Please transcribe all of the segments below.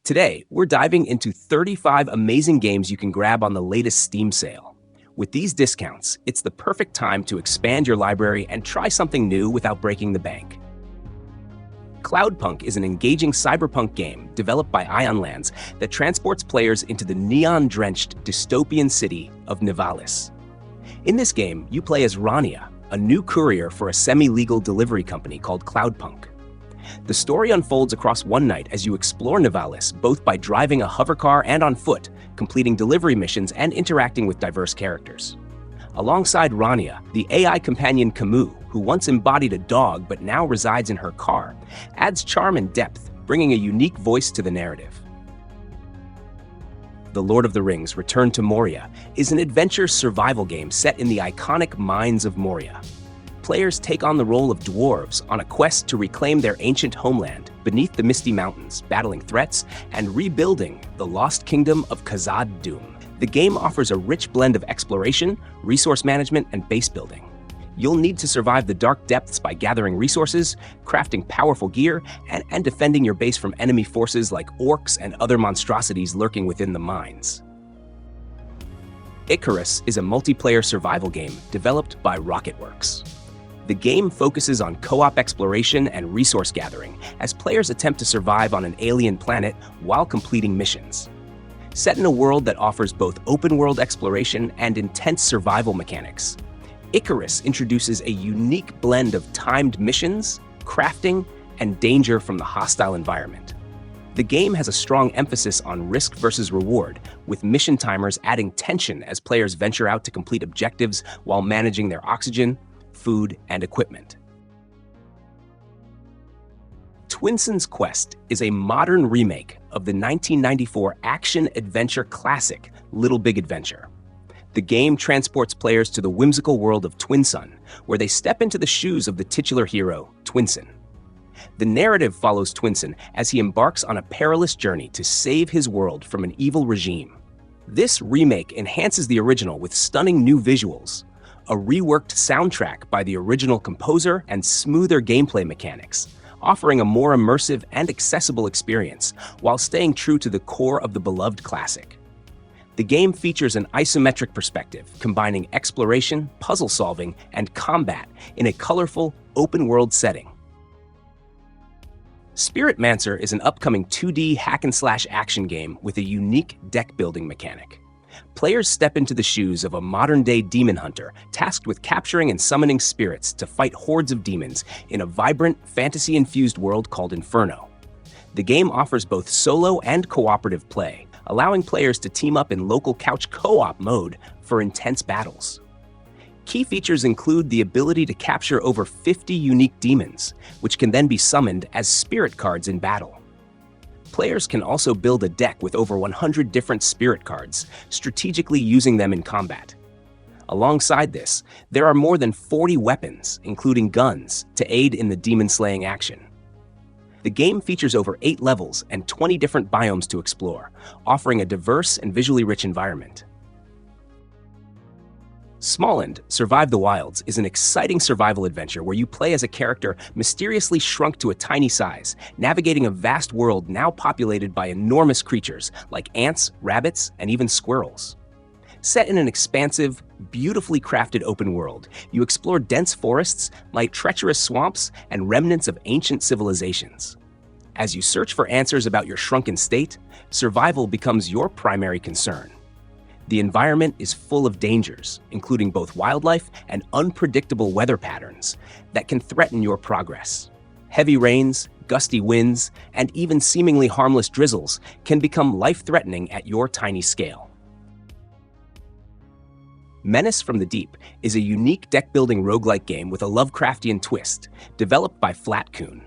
Today, we're diving into 35 amazing games you can grab on the latest Steam sale. With these discounts, it's the perfect time to expand your library and try something new without breaking the bank. Cloudpunk is an engaging cyberpunk game developed by Ion Lands that transports players into the neon-drenched dystopian city of Nivalis. In this game, you play as Rania, a new courier for a semi-legal delivery company called Cloudpunk. The story unfolds across one night as you explore Nivalis, both by driving a hovercar and on foot, completing delivery missions and interacting with diverse characters. Alongside Rania, the AI companion Camus, who once embodied a dog but now resides in her car, adds charm and depth, bringing a unique voice to the narrative. The Lord of the Rings: Return to Moria is an adventure survival game set in the iconic mines of Moria. Players take on the role of dwarves on a quest to reclaim their ancient homeland beneath the Misty Mountains, battling threats and rebuilding the lost kingdom of Khazad-dûm. The game offers a rich blend of exploration, resource management, and base building. You'll need to survive the dark depths by gathering resources, crafting powerful gear, and defending your base from enemy forces like orcs and other monstrosities lurking within the mines. ICARUS is a multiplayer survival game developed by Rocketworks. The game focuses on co-op exploration and resource gathering as players attempt to survive on an alien planet while completing missions. Set in a world that offers both open-world exploration and intense survival mechanics, ICARUS introduces a unique blend of timed missions, crafting, and danger from the hostile environment. The game has a strong emphasis on risk versus reward, with mission timers adding tension as players venture out to complete objectives while managing their oxygen, food, and equipment. Twinsen's Quest is a modern remake of the 1994 action-adventure classic Little Big Adventure. The game transports players to the whimsical world of Twinsen, where they step into the shoes of the titular hero, Twinsen. The narrative follows Twinsen as he embarks on a perilous journey to save his world from an evil regime. This remake enhances the original with stunning new visuals, a reworked soundtrack by the original composer, and smoother gameplay mechanics, offering a more immersive and accessible experience while staying true to the core of the beloved classic. The game features an isometric perspective, combining exploration, puzzle solving, and combat in a colorful, open-world setting. Spirit Mancer is an upcoming 2D hack-and-slash action game with a unique deck-building mechanic. Players step into the shoes of a modern-day demon hunter tasked with capturing and summoning spirits to fight hordes of demons in a vibrant, fantasy-infused world called Inferno. The game offers both solo and cooperative play, allowing players to team up in local couch co-op mode for intense battles. Key features include the ability to capture over 50 unique demons, which can then be summoned as spirit cards in battle. Players can also build a deck with over 100 different spirit cards, strategically using them in combat. Alongside this, there are more than 40 weapons, including guns, to aid in the demon-slaying action. The game features over 8 levels and 20 different biomes to explore, offering a diverse and visually rich environment. Smalland: Survive the Wilds is an exciting survival adventure where you play as a character mysteriously shrunk to a tiny size, navigating a vast world now populated by enormous creatures like ants, rabbits, and even squirrels. Set in an expansive, beautifully crafted open world, you explore dense forests, light treacherous swamps, and remnants of ancient civilizations. As you search for answers about your shrunken state, survival becomes your primary concern. The environment is full of dangers, including both wildlife and unpredictable weather patterns that can threaten your progress. Heavy rains, gusty winds, and even seemingly harmless drizzles can become life-threatening at your tiny scale. Menace from the Deep is a unique deck-building roguelike game with a Lovecraftian twist, developed by Flatcoon.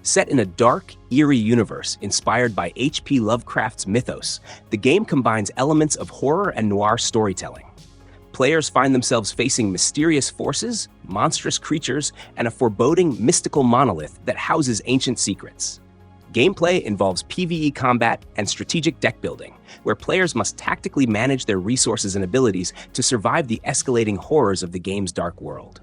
Set in a dark, eerie universe inspired by H.P. Lovecraft's mythos, the game combines elements of horror and noir storytelling. Players find themselves facing mysterious forces, monstrous creatures, and a foreboding, mystical monolith that houses ancient secrets. Gameplay involves PvE combat and strategic deck building, where players must tactically manage their resources and abilities to survive the escalating horrors of the game's dark world.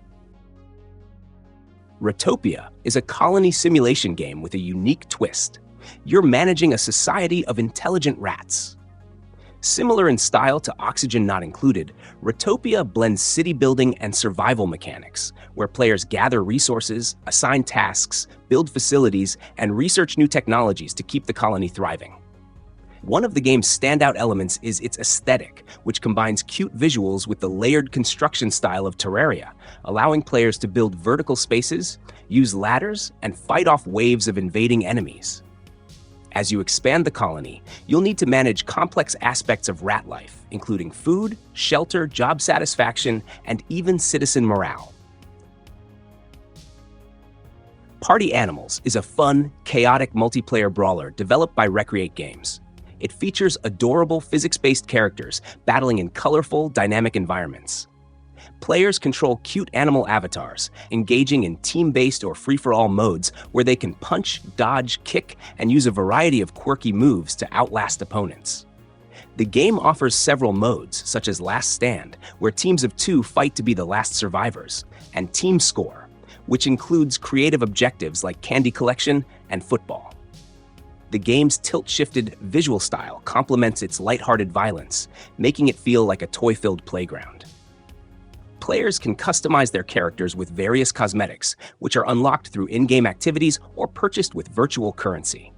Ratopia is a colony simulation game with a unique twist. You're managing a society of intelligent rats. Similar in style to Oxygen Not Included, Ratopia blends city building and survival mechanics, where players gather resources, assign tasks, build facilities, and research new technologies to keep the colony thriving. One of the game's standout elements is its aesthetic, which combines cute visuals with the layered construction style of Terraria, allowing players to build vertical spaces, use ladders, and fight off waves of invading enemies. As you expand the colony, you'll need to manage complex aspects of rat life, including food, shelter, job satisfaction, and even citizen morale. Party Animals is a fun, chaotic multiplayer brawler developed by Recreate Games. It features adorable physics-based characters battling in colorful, dynamic environments. Players control cute animal avatars, engaging in team-based or free-for-all modes where they can punch, dodge, kick, and use a variety of quirky moves to outlast opponents. The game offers several modes, such as Last Stand, where teams of 2 fight to be the last survivors, and Team Score, which includes creative objectives like candy collection and football. The game's tilt-shifted visual style complements its lighthearted violence, making it feel like a toy-filled playground. Players can customize their characters with various cosmetics, which are unlocked through in-game activities or purchased with virtual currency.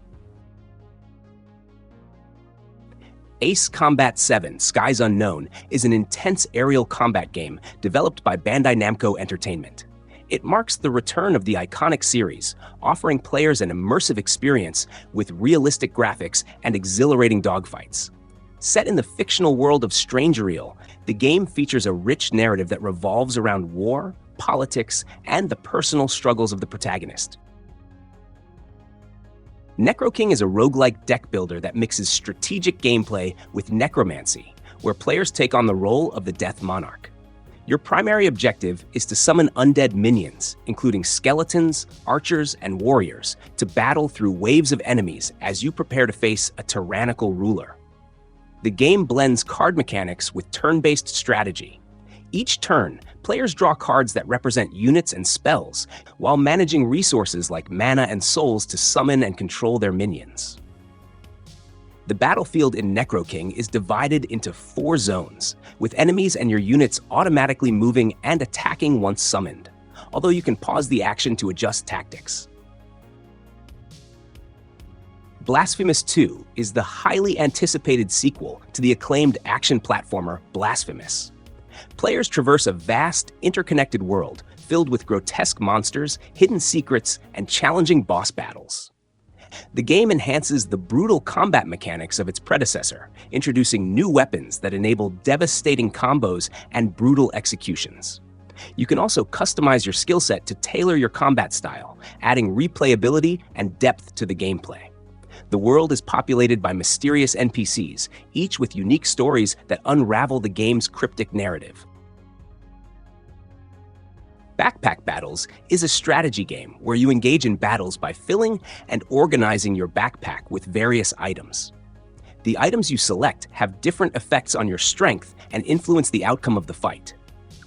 Ace Combat 7: Skies Unknown is an intense aerial combat game developed by Bandai Namco Entertainment. It marks the return of the iconic series, offering players an immersive experience with realistic graphics and exhilarating dogfights. Set in the fictional world of Strangereal, the game features a rich narrative that revolves around war, politics, and the personal struggles of the protagonist. Necroking is a roguelike deck builder that mixes strategic gameplay with necromancy, where players take on the role of the Death Monarch. Your primary objective is to summon undead minions, including skeletons, archers, and warriors, to battle through waves of enemies as you prepare to face a tyrannical ruler. The game blends card mechanics with turn-based strategy. Each turn, players draw cards that represent units and spells, while managing resources like mana and souls to summon and control their minions. The battlefield in Necroking is divided into 4 zones, with enemies and your units automatically moving and attacking once summoned, although you can pause the action to adjust tactics. Blasphemous 2 is the highly anticipated sequel to the acclaimed action platformer Blasphemous. Players traverse a vast, interconnected world filled with grotesque monsters, hidden secrets, and challenging boss battles. The game enhances the brutal combat mechanics of its predecessor, introducing new weapons that enable devastating combos and brutal executions. You can also customize your skill set to tailor your combat style, adding replayability and depth to the gameplay. The world is populated by mysterious NPCs, each with unique stories that unravel the game's cryptic narrative. Backpack Battles is a strategy game where you engage in battles by filling and organizing your backpack with various items. The items you select have different effects on your strength and influence the outcome of the fight.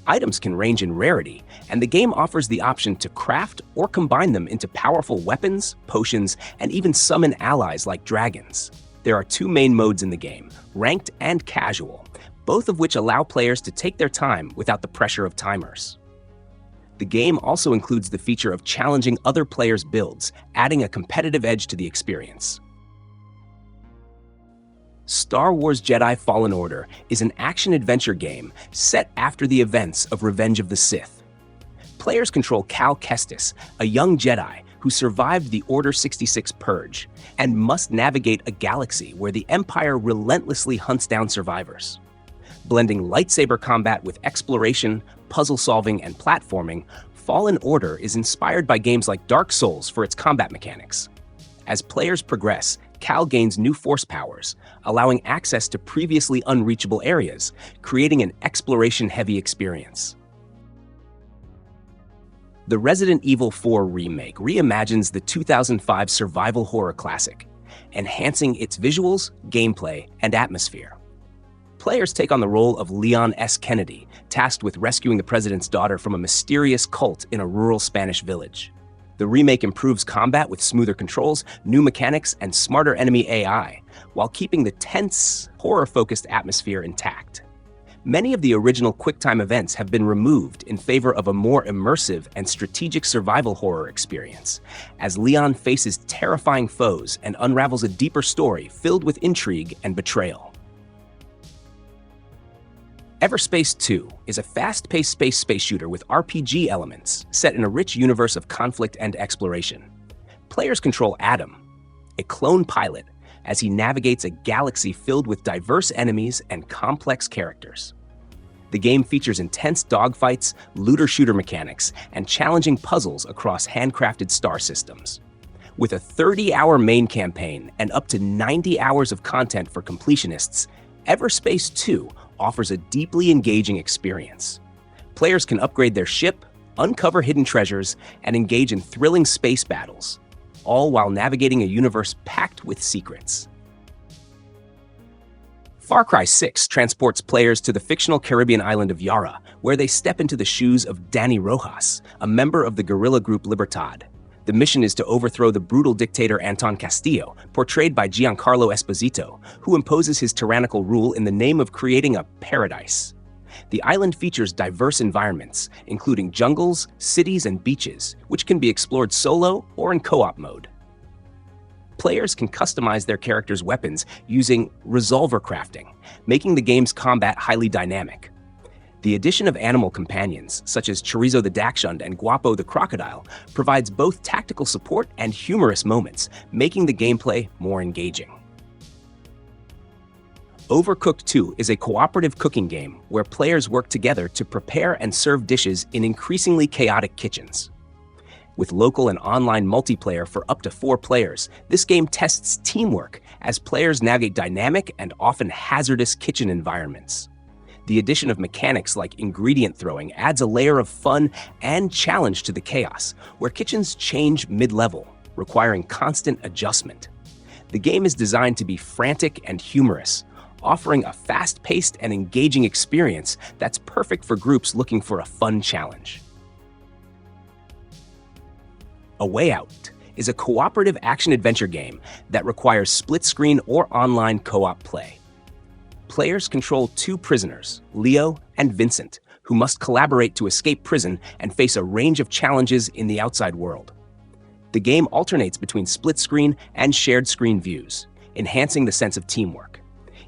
Items can range in rarity, and the game offers the option to craft or combine them into powerful weapons, potions, and even summon allies like dragons. There are 2 main modes in the game, ranked and casual, both of which allow players to take their time without the pressure of timers. The game also includes the feature of challenging other players' builds, adding a competitive edge to the experience. Star Wars Jedi Fallen Order is an action-adventure game set after the events of Revenge of the Sith. Players control Cal Kestis, a young Jedi who survived the Order 66 purge and must navigate a galaxy where the Empire relentlessly hunts down survivors. Blending lightsaber combat with exploration, puzzle solving, and platforming, Fallen Order is inspired by games like Dark Souls for its combat mechanics. As players progress, Cal gains new force powers, allowing access to previously unreachable areas, creating an exploration-heavy experience. The Resident Evil 4 Remake reimagines the 2005 survival horror classic, enhancing its visuals, gameplay, and atmosphere. Players take on the role of Leon S. Kennedy, tasked with rescuing the president's daughter from a mysterious cult in a rural Spanish village. The remake improves combat with smoother controls, new mechanics, and smarter enemy AI, while keeping the tense, horror-focused atmosphere intact. Many of the original QuickTime events have been removed in favor of a more immersive and strategic survival horror experience, as Leon faces terrifying foes and unravels a deeper story filled with intrigue and betrayal. EVERSPACE 2 is a fast-paced space shooter with RPG elements set in a rich universe of conflict and exploration. Players control Adam, a clone pilot, as he navigates a galaxy filled with diverse enemies and complex characters. The game features intense dogfights, looter-shooter mechanics, and challenging puzzles across handcrafted star systems. With a 30-hour main campaign and up to 90 hours of content for completionists, EVERSPACE 2 offers a deeply engaging experience. Players can upgrade their ship, uncover hidden treasures, and engage in thrilling space battles, all while navigating a universe packed with secrets. Far Cry 6 transports players to the fictional Caribbean island of Yara, where they step into the shoes of Danny Rojas, a member of the guerrilla group Libertad. The mission is to overthrow the brutal dictator Anton Castillo, portrayed by Giancarlo Esposito, who imposes his tyrannical rule in the name of creating a paradise. The island features diverse environments, including jungles, cities, and beaches, which can be explored solo or in co-op mode. Players can customize their characters' weapons using resolver crafting, making the game's combat highly dynamic. The addition of animal companions, such as Chorizo the Dachshund and Guapo the Crocodile, provides both tactical support and humorous moments, making the gameplay more engaging. Overcooked 2 is a cooperative cooking game where players work together to prepare and serve dishes in increasingly chaotic kitchens. With local and online multiplayer for up to 4 players, this game tests teamwork as players navigate dynamic and often hazardous kitchen environments. The addition of mechanics like ingredient throwing adds a layer of fun and challenge to the chaos, where kitchens change mid-level, requiring constant adjustment. The game is designed to be frantic and humorous, offering a fast-paced and engaging experience that's perfect for groups looking for a fun challenge. A Way Out is a cooperative action-adventure game that requires split-screen or online co-op play. Players control 2 prisoners, Leo and Vincent, who must collaborate to escape prison and face a range of challenges in the outside world. The game alternates between split-screen and shared-screen views, enhancing the sense of teamwork.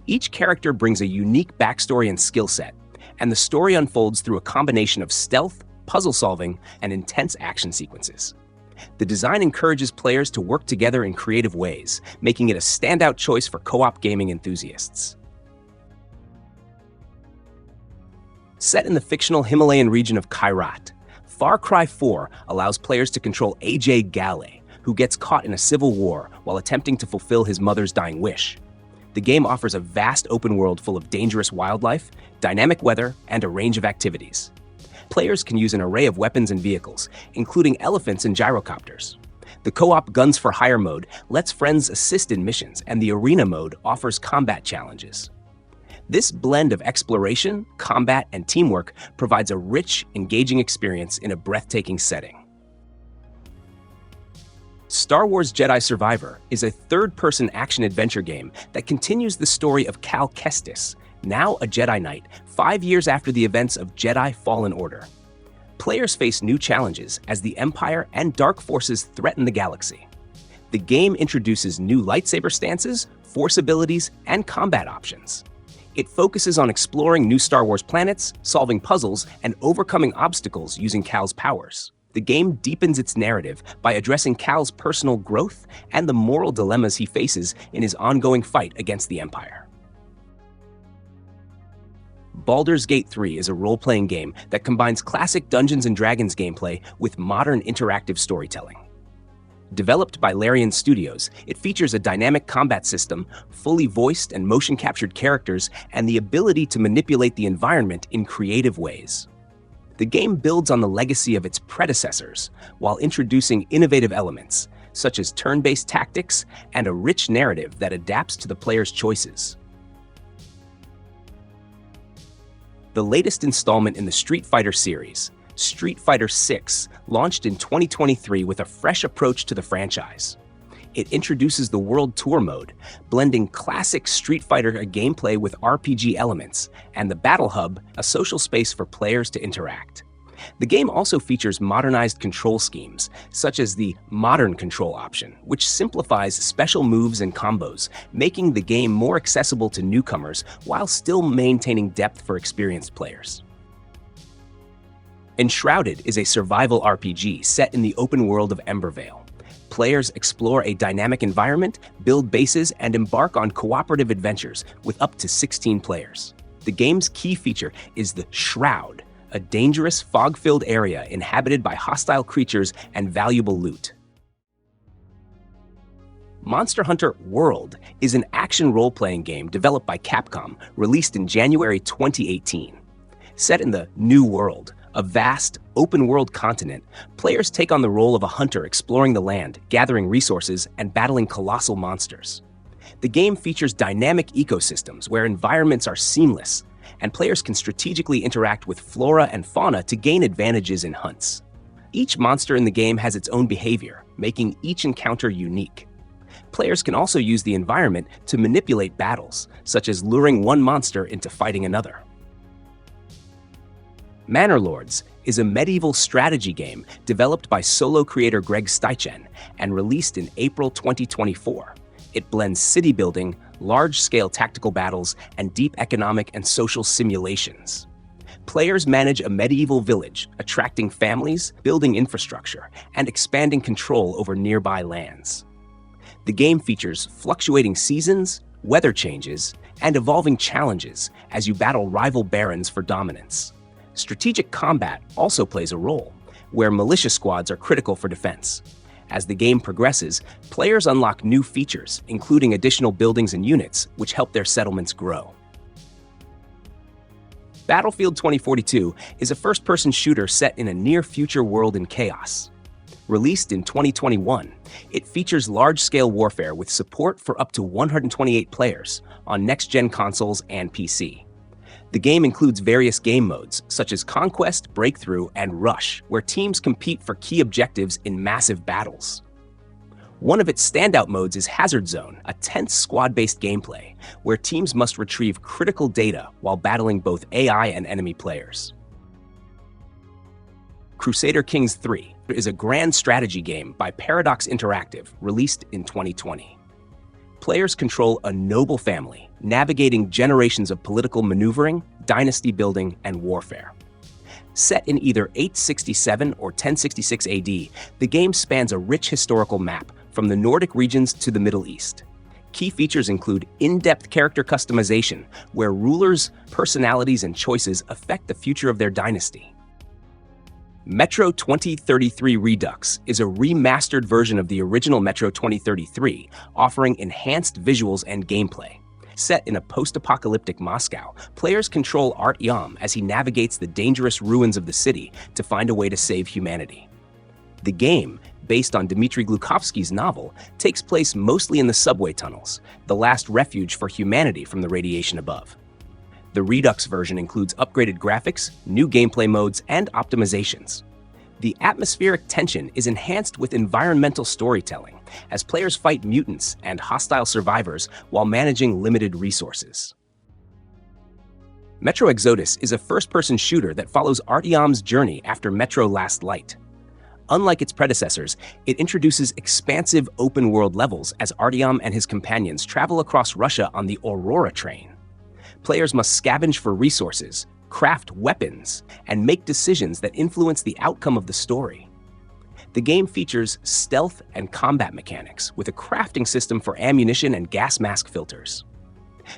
Each character brings a unique backstory and skill set, and the story unfolds through a combination of stealth, puzzle solving, and intense action sequences. The design encourages players to work together in creative ways, making it a standout choice for co-op gaming enthusiasts. Set in the fictional Himalayan region of Kyrat, Far Cry 4 allows players to control AJ Gale, who gets caught in a civil war while attempting to fulfill his mother's dying wish. The game offers a vast open world full of dangerous wildlife, dynamic weather, and a range of activities. Players can use an array of weapons and vehicles, including elephants and gyrocopters. The co-op Guns for Hire mode lets friends assist in missions, and the Arena mode offers combat challenges. This blend of exploration, combat, and teamwork provides a rich, engaging experience in a breathtaking setting. Star Wars Jedi Survivor is a third-person action-adventure game that continues the story of Cal Kestis, now a Jedi Knight, 5 years after the events of Jedi Fallen Order. Players face new challenges as the Empire and Dark Forces threaten the galaxy. The game introduces new lightsaber stances, force abilities, and combat options. It focuses on exploring new Star Wars planets, solving puzzles, and overcoming obstacles using Cal's powers. The game deepens its narrative by addressing Cal's personal growth and the moral dilemmas he faces in his ongoing fight against the Empire. Baldur's Gate 3 is a role-playing game that combines classic Dungeons & Dragons gameplay with modern interactive storytelling. Developed by Larian Studios, it features a dynamic combat system, fully voiced and motion-captured characters, and the ability to manipulate the environment in creative ways. The game builds on the legacy of its predecessors while introducing innovative elements, such as turn-based tactics and a rich narrative that adapts to the player's choices. The latest installment in the Street Fighter series, Street Fighter VI launched in 2023 with a fresh approach to the franchise. It introduces the World Tour mode, blending classic Street Fighter gameplay with RPG elements, and the Battle Hub, a social space for players to interact. The game also features modernized control schemes, such as the Modern Control option, which simplifies special moves and combos, making the game more accessible to newcomers while still maintaining depth for experienced players. Enshrouded is a survival RPG set in the open world of Embervale. Players explore a dynamic environment, build bases, and embark on cooperative adventures with up to 16 players. The game's key feature is the Shroud, a dangerous, fog-filled area inhabited by hostile creatures and valuable loot. Monster Hunter World is an action role-playing game developed by Capcom, released in January 2018. Set in the New World, a vast, open-world continent, players take on the role of a hunter exploring the land, gathering resources, and battling colossal monsters. The game features dynamic ecosystems where environments are seamless, and players can strategically interact with flora and fauna to gain advantages in hunts. Each monster in the game has its own behavior, making each encounter unique. Players can also use the environment to manipulate battles, such as luring one monster into fighting another. Manor Lords is a medieval strategy game developed by solo creator Greg Steichen and released in April 2024. It blends city building, large-scale tactical battles, and deep economic and social simulations. Players manage a medieval village, attracting families, building infrastructure, and expanding control over nearby lands. The game features fluctuating seasons, weather changes, and evolving challenges as you battle rival barons for dominance. Strategic combat also plays a role, where militia squads are critical for defense. As the game progresses, players unlock new features, including additional buildings and units, which help their settlements grow. Battlefield 2042 is a first-person shooter set in a near-future world in chaos. Released in 2021, it features large-scale warfare with support for up to 128 players on next-gen consoles and PC. The game includes various game modes, such as Conquest, Breakthrough, and Rush, where teams compete for key objectives in massive battles. One of its standout modes is Hazard Zone, a tense squad-based gameplay, where teams must retrieve critical data while battling both AI and enemy players. Crusader Kings III is a grand strategy game by Paradox Interactive, released in 2020. Players control a noble family, navigating generations of political maneuvering, dynasty building, and warfare. Set in either 867 or 1066 AD, the game spans a rich historical map from the Nordic regions to the Middle East. Key features include in-depth character customization, where rulers' personalities and choices affect the future of their dynasty. Metro 2033 Redux is a remastered version of the original Metro 2033, offering enhanced visuals and gameplay. Set in a post-apocalyptic Moscow, players control Artyom as he navigates the dangerous ruins of the city to find a way to save humanity. The game, based on Dmitry Glukovsky's novel, takes place mostly in the subway tunnels, the last refuge for humanity from the radiation above. The Redux version includes upgraded graphics, new gameplay modes, and optimizations. The atmospheric tension is enhanced with environmental storytelling, as players fight mutants and hostile survivors while managing limited resources. Metro Exodus is a first-person shooter that follows Artyom's journey after Metro Last Light. Unlike its predecessors, it introduces expansive open-world levels as Artyom and his companions travel across Russia on the Aurora train. Players must scavenge for resources, craft weapons, and make decisions that influence the outcome of the story. The game features stealth and combat mechanics with a crafting system for ammunition and gas mask filters.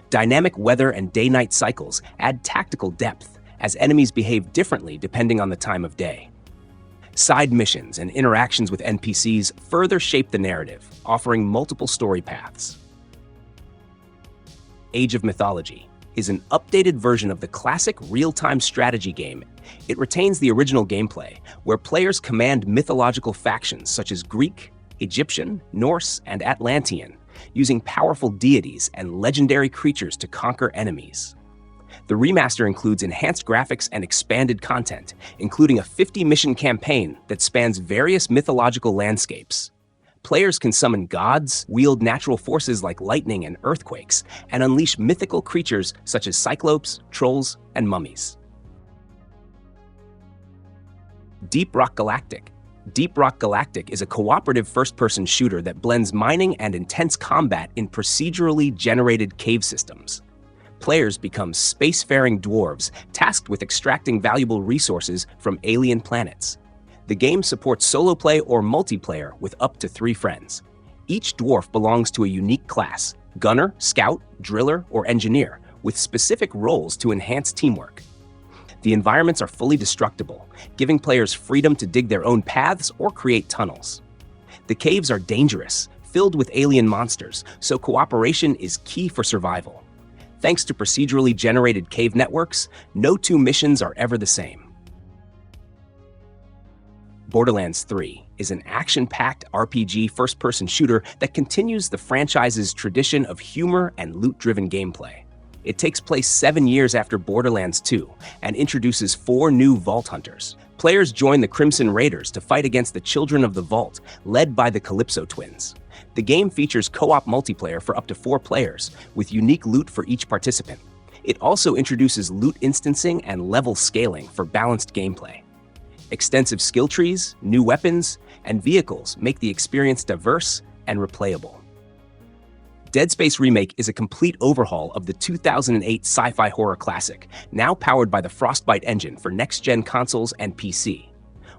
Dynamic weather and day-night cycles add tactical depth, as enemies behave differently depending on the time of day. Side missions and interactions with NPCs further shape the narrative, offering multiple story paths. Age of Mythology is an updated version of the classic real-time strategy game. It retains the original gameplay, where players command mythological factions such as Greek, Egyptian, Norse, and Atlantean, using powerful deities and legendary creatures to conquer enemies. The remaster includes enhanced graphics and expanded content, including a 50-mission campaign that spans various mythological landscapes. Players can summon gods, wield natural forces like lightning and earthquakes, and unleash mythical creatures such as cyclopes, trolls, and mummies. Deep Rock Galactic. Deep Rock Galactic is a cooperative first-person shooter that blends mining and intense combat in procedurally generated cave systems. Players become spacefaring dwarves tasked with extracting valuable resources from alien planets. The game supports solo play or multiplayer with up to 3 friends. Each dwarf belongs to a unique class: gunner, scout, driller, or engineer, with specific roles to enhance teamwork. The environments are fully destructible, giving players freedom to dig their own paths or create tunnels. The caves are dangerous, filled with alien monsters, so cooperation is key for survival. Thanks to procedurally generated cave networks, no 2 missions are ever the same. Borderlands 3 is an action-packed RPG first-person shooter that continues the franchise's tradition of humor and loot-driven gameplay. It takes place 7 years after Borderlands 2 and introduces 4 new Vault Hunters. Players join the Crimson Raiders to fight against the Children of the Vault, led by the Calypso twins. The game features co-op multiplayer for up to 4 players, with unique loot for each participant. It also introduces loot instancing and level scaling for balanced gameplay. Extensive skill trees, new weapons, and vehicles make the experience diverse and replayable. Dead Space Remake is a complete overhaul of the 2008 sci-fi horror classic, now powered by the Frostbite engine for next-gen consoles and PC.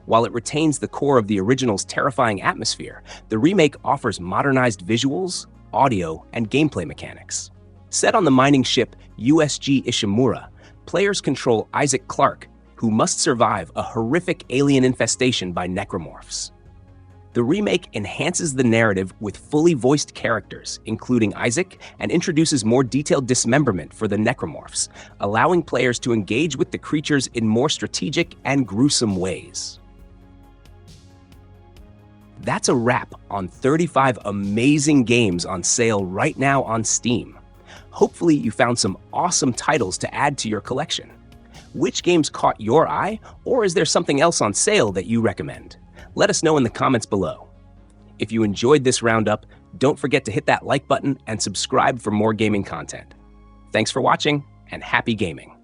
While it retains the core of the original's terrifying atmosphere, the remake offers modernized visuals, audio, and gameplay mechanics. Set on the mining ship USG Ishimura, players control Isaac Clarke, who must survive a horrific alien infestation by necromorphs. The remake enhances the narrative with fully voiced characters, including Isaac, and introduces more detailed dismemberment for the necromorphs, allowing players to engage with the creatures in more strategic and gruesome ways. That's a wrap on 35 amazing games on sale right now on Steam. Hopefully you found some awesome titles to add to your collection. Which games caught your eye, or is there something else on sale that you recommend? Let us know in the comments below. If you enjoyed this roundup, don't forget to hit that like button and subscribe for more gaming content. Thanks for watching, and happy gaming!